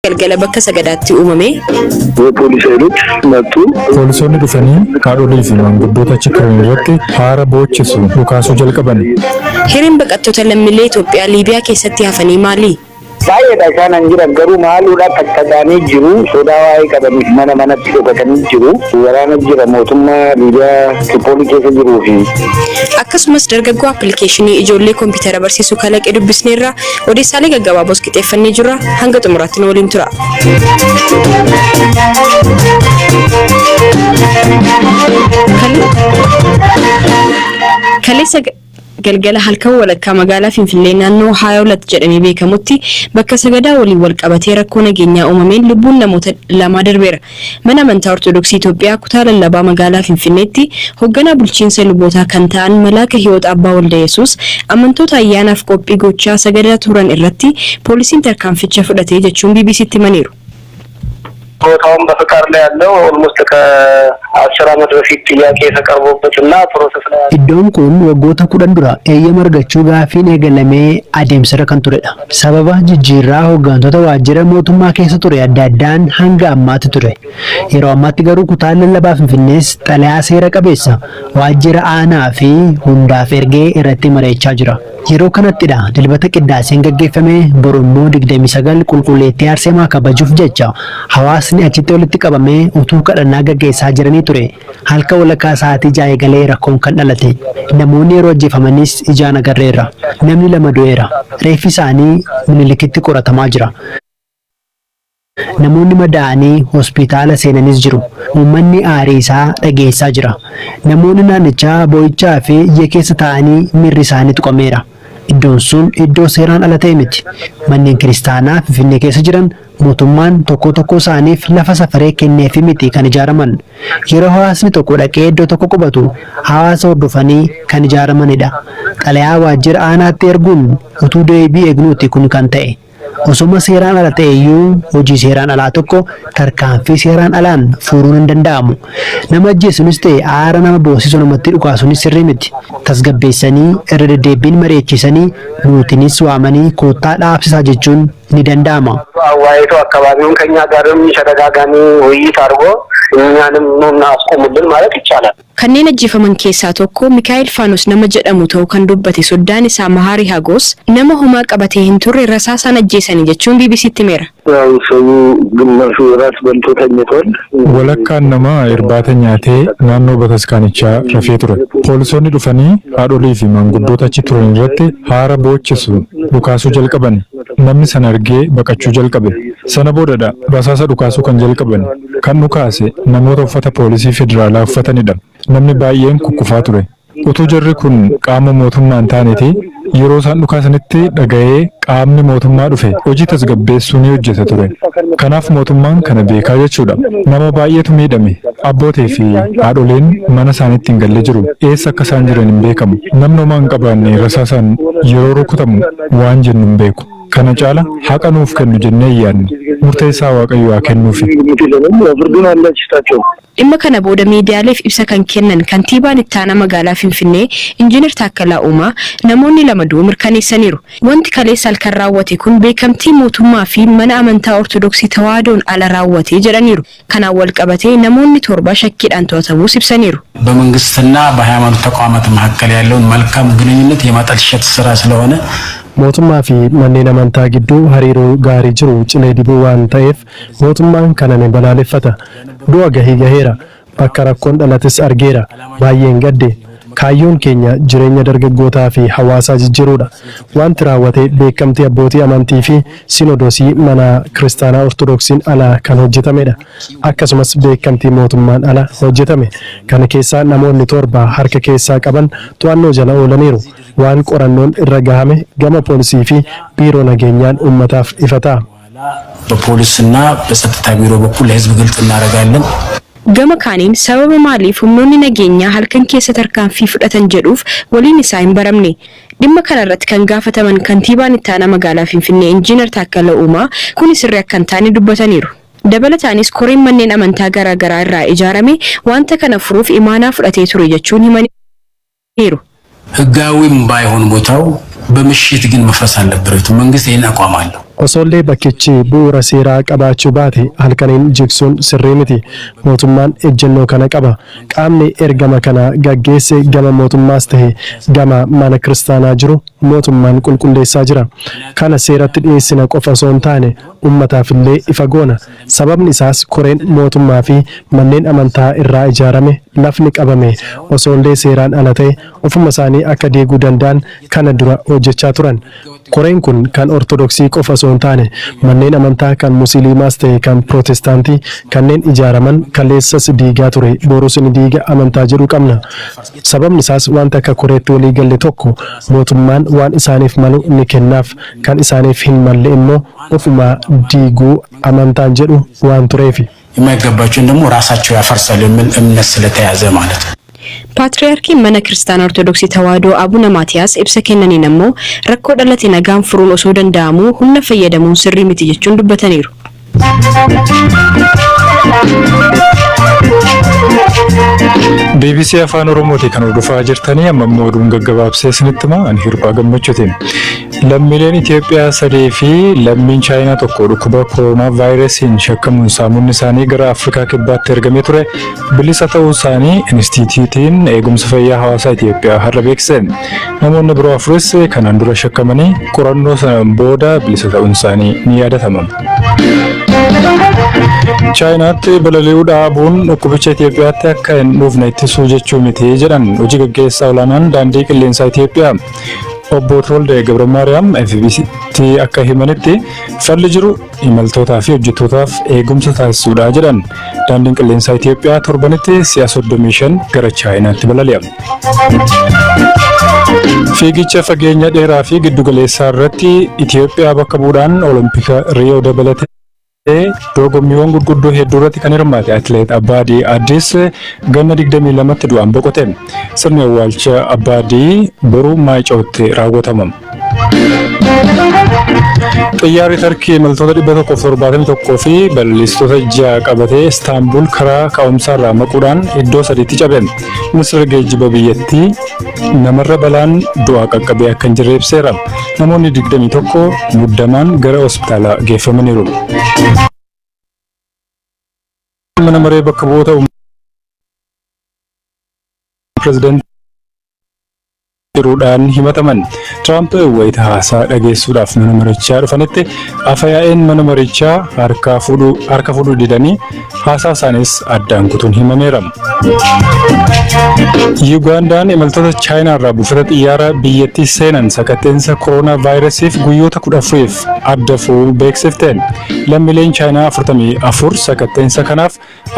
galgala bakka sagadaatti uumame. Poolisoonni dhufanii haadholii fi maanguddoota achi turan irratti haara boochisu dhukaasuu jalqaban. Hireen baqattoota lammiilee Itoophiyaa Liibiyaa keessatti hafanii maali? Baay'eedha isaan jiran garuu maaluudhaan tattaadaanii jiru sodaa waa'ee qabaniif mana manatti dhokatanii jiru waraana jira mootummaa Liibiyaa Tripoolii keessa jiruu fi akkasumas dargaggoo appilikeeshinii ijoollee kompiitara barsiisu kalaqe dubbisneerra odeessaalee gaggabaaboos qixeeffannee jirra hanga xumuraatti nu waliin tura. Kaleessa galgala halkan walakkaa magaalaa Finfinnee naannoo Haayolat jedhamee beekamutti bakka sagadaa waliin wal qabatee rakkoo nageenyaa uumameen lubbuun namoota lama darbeera. Mana amantaa Ortodoksii Itoophiyaa kutaa lallabaa magaalaa Finfinneetti hoogganaa bulchiinsa lubootaa kan ta'an Malaaka Hiwoot Abbaa Walda Yesuus amantoota ayyaanaaf qophii gochaa sagadaa turan irratti poolisiin tarkaanficha fudhatee jechuun BBCtti himaniiru. ቦታውን በፍቃድ ላይ ያለው ኦልሞስት ከ10 ዓመት በፊት ጥያቄ ተቀርቦበትና ፕሮሰስ ላይ iddoon kun waggoota 10 dura eeyyama argachuu gaafiin eegalamee adeemsarra kan turedha. Sababa jijjiirraa hooggantoota waajjira mootummaa keessa ture adda addaan hanga ammaatti ture. Yeroo ammaatti garuu kutaa lallabaa Finfinnees xalayaa seera qabeessa waajjira aanaa fi hundaaf ergee irratti mari'achaa jira. Yeroo kanattidha dilbata qiddaaseen gaggeeffame borummoo 29 qulqulleettii Arseemaa kabajuuf jecha hawaasni achitti walitti qabamee utuu kadhannaa gaggeessaa jiranii ture. Halka walakkaa sa'aatii 6 eegalee rakkoon kan dhalate. Namoonni yeroo ajjeefamanis ijaan agarreerra. Namni 2 du'eera. Reeffi isaanii Minilikitti qoratamaa jira. Namoonni madaa'anii hospitaala seenanis jiru. Uummanni aarii isaa dhageessaa jira. Namoonni naannichaa boo'ichaa fi iyya keessa taa'anii miirri isaanii tuqameera. Iddoon sun iddoo seeraan ala ta'e miti. Manneen kiristaanaa Finfinnee keessa jiran mootummaan tokko isaaniif lafa safaree kenneefi miti kan ijaaraman. Yeroo hawaasni tokko dhaqee iddoo tokko qubatu hawaasa hordofanii kan ijaaramanidha. Xalayaa waajjira aanaatti erguun utuu deebii eegnuuti kun kan ta'e. Osoma seeraan ala ta'e iyyuu hojii seeraan alaa tokko tarkaanfii seeraan alaan furuun hin danda'amu. Nama ajjeesunis ta'e aara nama boosisu namatti dhukaasunis sirrii miti. Tasgabbeessanii irra deddeebiin mari'achiisanii nuutinis waamanii koottaa dhaabsisaa jechuun ni danda'ama. አዋይቶ አካባቢውን ከኛ ጋርም ተደጋጋሚ ውይይት አድርጎ እኛንም ኑና አስቆሙልን ማለት ይቻላል። kanneen ajjeefaman keessaa tokko Mikaa'el Faanos nama jedhamu ta'uu kan dubbate soddaan isaa Maharii Hagos nama homaa qabatee hin turre rasaasaan ajjeesanii jechuun BBCtti himeera. Walakkaan nama irbaata nyaatee naannoo bataskaanichaa rafee ture. Poolisoonni dhufanii haadholii fi maanguddoota achi turan irratti haara boochisu dhukaasuu jalqaban. Namni sana argee baqachuu jalqabe. Sana boodadha rasaasa dhukaasuu kan jalqaban. Kan dhukaase namoota uffata poolisii federaalaa uffatanidha. Namni baay'een kukkufaa ture. Utuu jarri kun qaama mootummaa hin taaneeti yeroo isaan dhukaasanitti dhaga'ee qaamni mootummaa dhufe hojii tasgabbeessuu ni hojjeta ture. Kanaaf mootummaan kana beekaa jechuudha. Nama baay'eetu miidhame. Abbootii fi haadholeen mana isaaniitti hin galle jiru. Eessa akka isaan jiran hin beekamu. Namni homaa hin qabaanne rasaasaan yeroo rukutamu waan jennu hin beeku. Kana caala haqa nuuf kennu jennee yaadne murteessaa Waaqayyo haa kennuufi. Dhimma kana booda miidiyaaleef ibsa kan kennan kantiibaan ittaanaa magaalaa Finfinnee Injiinar Taakkalaa Uumaa namoonni 2 du'uu mirkaneessaniiru. Wanti kaleessa halkan raawwate kun beekamtii mootummaa fi mana amantaa Ortodoksii Tawaadoon ala raawwate jedhaniiru. Kanaan wal qabatee namoonni 7 shakkiidhaan to'atamuus ibsaniiru. በመንግስትና በሃይማኖት ተቋማት መካከል ያለውን መልካም ግንኙነት የማጠልሸት ስራ ስለሆነ mootummaa fi manneen amantaa gidduu hariiroo gaarii jiru cilee dibuu waan ta'eef mootummaan kana ni balaaleffata. Du'a gaheera. Bakka rakkoon dhalates argeera. Baay'een gadde. Kaayyoon keenya jireenya dargaggootaa fi hawaasaa jijjiiruudha. Wanti raawwate beekamtii abbootii amantii fi sinodosii mana kiristaanaa Ortodoksiin ala kan hojjetamedha. Akkasumas beekamtii mootummaan ala hojjetame. Kana keessaa namoonni 7 harka keessaa qaban to'annoo jala oolaniiru. Waan qorannoon irra gahame gama poolisii fi biiroo nageenyaan uummataaf ifa ta'a. በፖሊስና በጸጥታ ቢሮ በኩል ለህዝብ ግልጽ እናደርጋለን። Gama kaaniin sababa maaliif humnoonni nageenyaa halkan keessa tarkaanfii fudhatan jedhuuf waliin isaa hin baramne. Dhimma kana irratti kan gaafataman kantiibaan ittaanaa magaalaa Finfinnee Injiinar Taakkalaa Uumaa kun sirrii akka hin taane dubbataniiru. Dabalataanis koreen manneen amantaa garaagaraa irraa ijaarame wanta kana furuuf imaanaa fudhatee ture jechuun himaniiru. ህጋዊም ባይሆን ቦታው በምሽት ግን መፍረስ አለበት። መንግስት ይሄን አቋም አለው። Osoollee bakkichi bu'uura seeraa qabaachuu baate halkaniin jigsuun sirrii miti. Mootummaan ejjennoo kana qaba. Qaamni ergama kana gaggeesse gama mootummaas ta'e gama mana kiristaanaa jiru mootummaan qulqulleessaa jira. Kana seeratti dhiyeessina qofa osoo hin taane ummataaf illee ifa goona. Sababni isaas koreen mootummaa fi manneen amantaa irraa ijaarame lafni qabame osoollee seeraan ala ta'e ofuma isaanii akka deeguu danda'an kana dura hojjechaa turan. Koreen kun kan ortodoksii qofa osoo hin taane manneen amantaa kan musliimaas ta'e kan pirootestaantii kanneen ijaaraman kaleessas diigaa ture boruus ni diiga amantaa jedhu qabna. Sababni isaas wanta akka koreetti walii galle tokko mootummaan waan isaaniif malu ni kennaaf kan isaaniif hin malle immoo ofuma diiguu amantaan jedhu waan tureefi. የማይገባቸውን ደግሞ ራሳቸው ያፈርሳሉ የሚል እምነት ስለተያዘ ማለት ነው። Paatriyaarkiin mana kiristaanaa Ortodoksii Tawaahidoo Abuna Maatiyaas ibsa kennaniin ammoo rakkoo dhalate nagaan furuun osoo danda'amuu humna fayyadamuun sirrii miti jechuun dubbataniiru. BBC Afaan Oromooti kan hordofaa jirtanii amma immoo oduun gaggabaabsee isinitti himaa ani Hirphaa Gammachuutiin. Lammiileen Itoophiyaa 3 fi lammiin Chaayinaa tokko dhukkuba koronaa vaayirasiin shakkamuun saamuun isaanii gara Afrikaa kibbaatti ergamee ture bilisa ta'uu isaanii Inistituutiin Eegumsa Fayyaa Hawaasaa Itoophiyaa har'a beeksise. Namoonni biroo afuris kanaan dura shakkamanii qorannoo sanaan booda bilisa ta'uun isaanii ni yaadatama. Chaayinaatti balali'uu dhaabuun dhukkubicha Itoophiyaatti akka hin dhufne ittisuu jechuu miti jedhan hojii gaggeessaa olaanaan daandii qilleensaa Itoophiyaa. Obbo Tolde Gabramaariyaam FBC'tti akka himanitti falli jiru imaltootaa fi hojjettootaaf eegumsa taasisuudha jedhan. Daandiin qilleensaa Itoophiyaa torbanitti si'a 35 gara Chaayinaatti balali'a. Fiigicha fageenya dheeraa fi giddugaleessaa irratti Itoophiyaa bakka bu'uudhaan Olompika Riyoo dabalatee dorgommiiwwan gurguddoo hedduu irratti kan hirmaate atileet Abbaadii Addis ganna 22tti du'aan boqote. Sirni awwaalcha Abbaadii boruu Maayicootti raawwatama. Xiyyaarri Turtii imaltoota 171 fi balalistoota 6 qabatee Istaanbul karaa ka'umsaa irraa maquudhaan iddoo 3tti cabe. Ministeerri geejjiba biyyattii namarra balaan du'aa qaqqabee akka hin jirre ibseera. Namoonni 21 muddamaan gara hospitaala geeffamaniiru. Mana maree bakka bu'oota pirezidaantii jiruudhaan himataman Trump wayita haasaa dhageessuudhaaf mana marichaa dhufanitti afyaa'een mana marichaa harka fuudhuu didanii haasaa isaanis addaan kutuun himameera. Ugandaan imaltoota Chaayinaa irraa buufata xiyyaara biyyattii seenan sakatteensa koronaa vaayirasiif guyyoota 14f adda fuudhuu beeksifte. Lammiileen Chaayinaa 44 sakatteensa kanaaf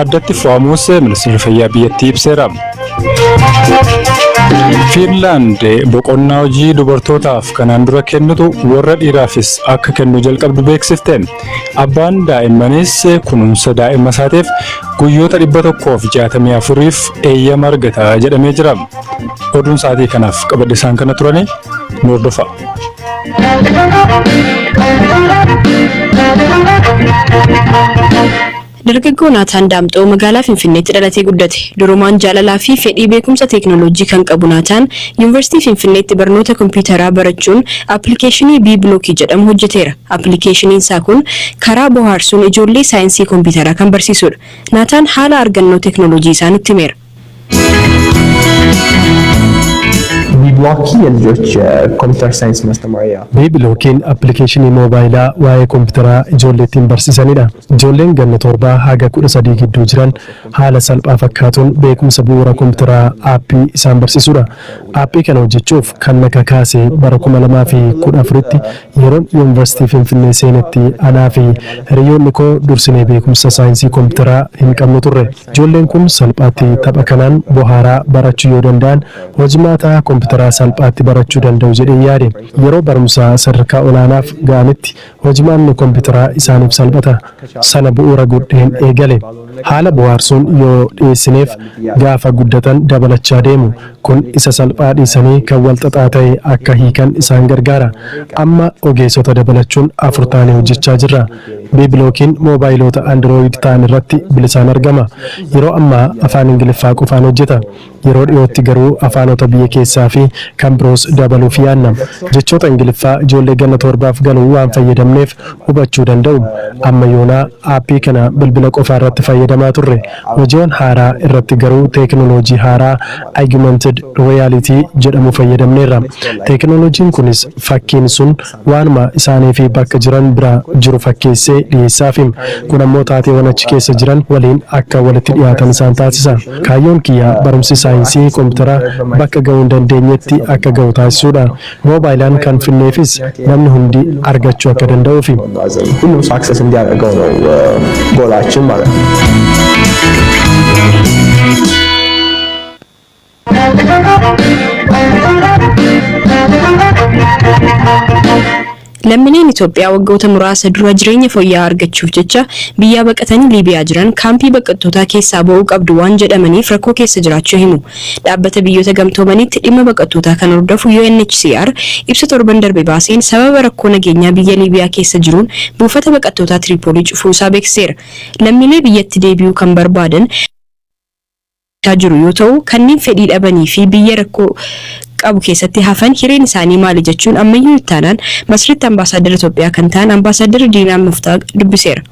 addatti fo'amuus ministeerri fayyaa biyyattii ibseera. Finland boqonnaa hojii dubartootaaf kanaan dura kennitu warra dhiiraafis akka kennu jalqabdu beeksifte. Abbaan daa'immaniis kunuunsa daa'ima isaatiif guyyoota 164f eeyyama argata jedhamee jira. Oduun sa'aatii kanaaf qabadde isaan kana turani nu hordofa. Dargaggoo Naataan Daamxoo magaalaa Finfinneetti dhalatee guddate. Durumaan jaalalaa fi fedhii beekumsa teekinooloojii kan qabu Naataan Yuunivarsiitii Finfinneetti barnoota kompiitaraa barachuun appilikeeshinii B-blockii jedhamu hojjeteera. Appilikeeshiniin isaa kun karaa bohaarsuun ijoollee saayinsii kompiitaraa kan barsiisudha. Naataan haala argannoo teekinooloojii isaa nutti himeera. B-blockii የልጆች ኮምፒውተር ሳይንስ ማስተማሪያ B-blockiin appilikeeshinii moobaayilaa waa'ee kompiitaraa ijoolleettiin barsiisanidha. Ijoolleen ganna 7 haga 13 gidduu jiran haala salphaa fakkaatuun beekumsa bu'uura kompiitaraa aappii isaan barsiisudha. Aappii kana hojjechuuf kan na kakaase bara 2014tti yeroon Yuunivarsiitii Finfinnee seenetti anaa fi hiriyoonni koo dursinee beekumsa saayinsii kompiitaraa hin qabnu turre. Ijoolleen kun salphaatti tapha kanaan bohaaraa barachuu yoo danda'an hojimaata kompiitaraa salphaatti barachuu danda'u jedhee yaade. Yeroo barumsaa sadarkaa olaanaaf ga'anitti hojimaanni kompiitaraa isaaniif salphata. Sana bu'uura godheen eegale. Haala bohaarsuun yoo dhiyeessineef gaafa guddatan dabalachaa deemu. Kun isa salphaa dhiisanii kan wal xaxaa ta'e akka hiikan isaan gargaara. Amma ogeessota dabalachuun 4 taanee hojjechaa jirra. B-blockiin moobaayilota Android ta'an irratti bilisaan argama. Yeroo ammaa afaan Ingiliffaa qofaan hojjeta. yeroo dhiyootti garuu afaanota biyya keessaa fi kan biroos dabaluuf yaadna. Jechoota Ingiliffaa ijoollee ganna 7 galuu waan fayyadamneef hubachuu danda'u. Amma yoonaa aappii kana bilbila qofaa irratti fayyadamaa turre. Hojiiwwan haaraa irratti garuu teekinooloojii haaraa augmented reality jedhamu fayyadamneerra. Teekinooloojiin kunis fakkiin sun waanuma isaanii fi bakka jiran bira jiru fakkeessee dhiyeessaaf. Kun ammoo taateewwan achi keessa jiran waliin akka walitti dhiyaatan isaan taasisa. Kaayyoon kiyya barumsi saayinsii kompiitara bakka ga'uu hin dandeenyetti akka ga'u taasisuudha. Moobaayiliin kan finneefis namni hundi argachuu akka danda'uufi. ሁሉም ሰው አክሰስ እንዲያደርገው ነው ጎላችን ማለት ነው። lammiileen Itoophiyaa waggoota muraasa dura jireenya fooyya'aa argachuuf jecha biyya baqatanii Liibiyaa jiran kaampii baqattootaa keessaa ba'uu qabdu waan jedhamaniif rakkoo keessa jiraachuu himu. Dhaabbata biyyoota gamtoomaniitti dhimma baqattootaa kan hordofu UNHCR ibsa torban darbe baaseen sababa rakkoo nageenyaa biyya Liibiyaa keessa jiruun buufata baqattootaa Tiripoolii cufuusaa beeksiseera. Lammiilee biyyatti deebi'uu kan barbaadan jiru yoo ta'u kanneen fedhii dhabanii fi biyya rakkoo qabu keessatti hafan hireen isaanii maali jechuun ammayyuu ittaanaan masriitti Ambaasaaddar Itoophiyaa kan ta'an Ambaasaaddar Diinaa Muuftii dubbiseera.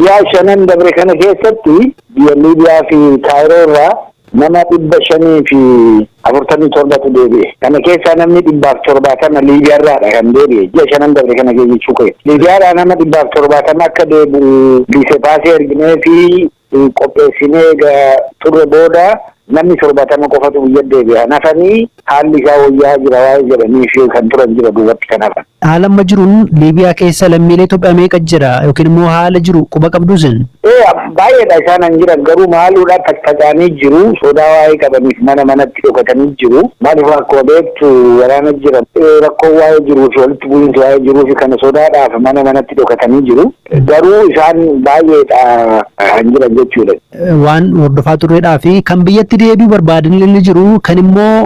Yaa shanan dabre kana keessatti biyya Liibiyaa fi Kaayiroo irraa nama 547 deebi'e. Kana keessaa namni 170 Liibiyaa irraadha kan deebi'e. Yaa shanan dabre kana jechuu koye. Liibiyaadhaa nama 170 akka deebi'u biise baasee erginee fi qopheessinee turre booda namni 70 qofatu biyya deebi'e. Hafanii haalli isaa wayyaa jira waa'ee jedhanii fi kan turan jira duubatti kan hafan. Haala amma jiruun Liibiyaa keessa lammiilee Itoophiyaa meeqa jira yookiin immoo haala jiru quba qabduusin? Baay'eedha isaan an jiran garuu maaluudhaan tattaaqanii jiru. Sodaa waa'ee qabaniif mana manatti dhokatanii jiru. Maaliif akkuma beektu waraana jiran rakkoo waa'ee jiruu fi walitti bu'iinsi waa'ee jiruu fi kana sodaadhaaf mana manatti dhokatanii jiru. Garuu isaan baay'eedha kan jiran jechuudha. Waan hordofaa turreedhaa fi kan biyyatti deebi'uu barbaadan illee jiru kan immoo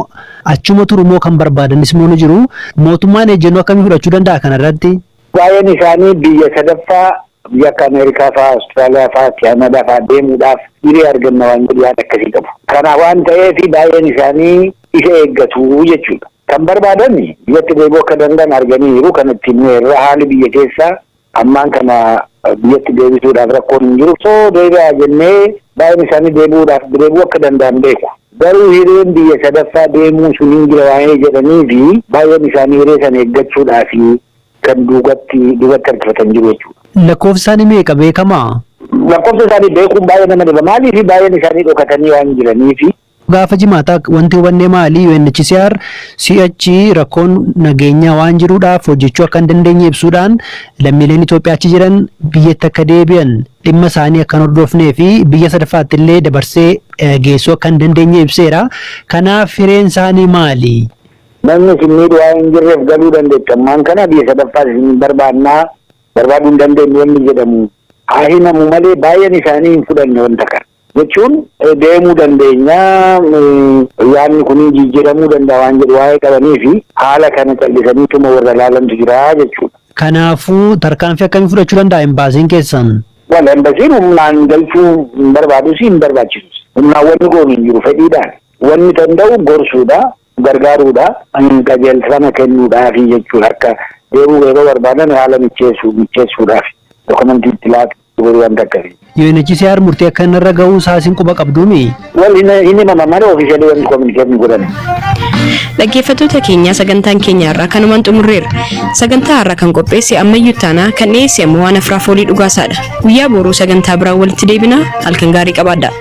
achuma turu immoo kan barbaadanis immoo ni jiru. Mootummaan ejjennoo akkamii fudhachuu danda'a kanarratti? Baay'een isaanii biyya sadaffaa biyya akka Ameerikaa fa'aa, Awustiraaliyaa fa'aa, Kaanadaa fa'aa deemuudhaaf hiree arganna waan jedhu yaada akkasii qabu. Kana waan ta'eef baay'een isaanii isa eeggatu jechuudha. Kan barbaadan biyyatti deebi'uu akka danda'an arganiiru kan ittiin irra haali biyya keessaa ammaan kana biyyatti deebisuudhaaf rakkoon hin jiru. Soo deebi'aa jennee baay'een isaanii deebi'uu akka danda'an beeku. Garuu hireen biyya sadaffaa deemuu sun hin jira waa'ee jedhanii fi baay'een isaanii hiree sana eeggachuudhaaf kan duubatti harkifatan jiru jechuudha. Lakkoofsi isaanii meeqa beekamaa? Lakkoofsa isaanii beekuun baay'ee nama dhiba. Maaliif baay'een isaanii dhokatanii waan jiraniifi. Gaafa jimaataa wanti hubannee maali? UNHCR si'achi rakkoon nageenyaa waan jiruudhaaf hojjechuu akka hin dandeenye ibsuudhaan lammiileen Itoophiyaa achi jiran biyyatti akka deebi'an dhimma isaanii akka hin hordofnee fi biyya sadaffaatti illee dabarsee geessuu akka hin dandeenye ibseera. Kanaaf hireen isaanii maali? Namni sinnii waa hin jirreef galuu dandeettu. Ammaan kana biyya sadaffaas hin barbaaduu hin dandeenye wanni jedhamu. Haa himamu malee baay'een isaanii hin fudhanne wanta kana. Jechuun deemuu dandeenya yaadni kun jijjiiramuu danda'a waan jedhu waa'ee qabanii fi haala kana callisaniituma warra ilaalantu jira jechuudha. Kanaafuu tarkaanfii akkamii fudhachuu danda'a embaasiin keessan? Wal embasiin humnaan galchuu hin barbaadus hin barbaachisus. Humnaan wanni goonu hin jiru fedhiidhaan. Wanni danda'u gorsuudha, gargaaruudha, qajeelfama kennuudhaafi jechuudha. Akka deemuu yeroo barbaadan haala micheessuudhaaf dokumentii itti laatu waan akkasii. UNHCR murtii akka inni irra ga'uu isaasiin quba qabduumi? Wal hin himama malee ofiishaalii wanti kominikeetiin godhame. Dhaggeeffattoota keenya sagantaan keenya irraa kanumaan xumurreerra. Sagantaa irraa kan qopheesse ammayyuu taanaa kan dhiyeesse ammoo waan afraaf olii dhugaasaadha. Guyyaa booruu sagantaa biraan walitti deebina. Halkan gaarii qabaadhaa.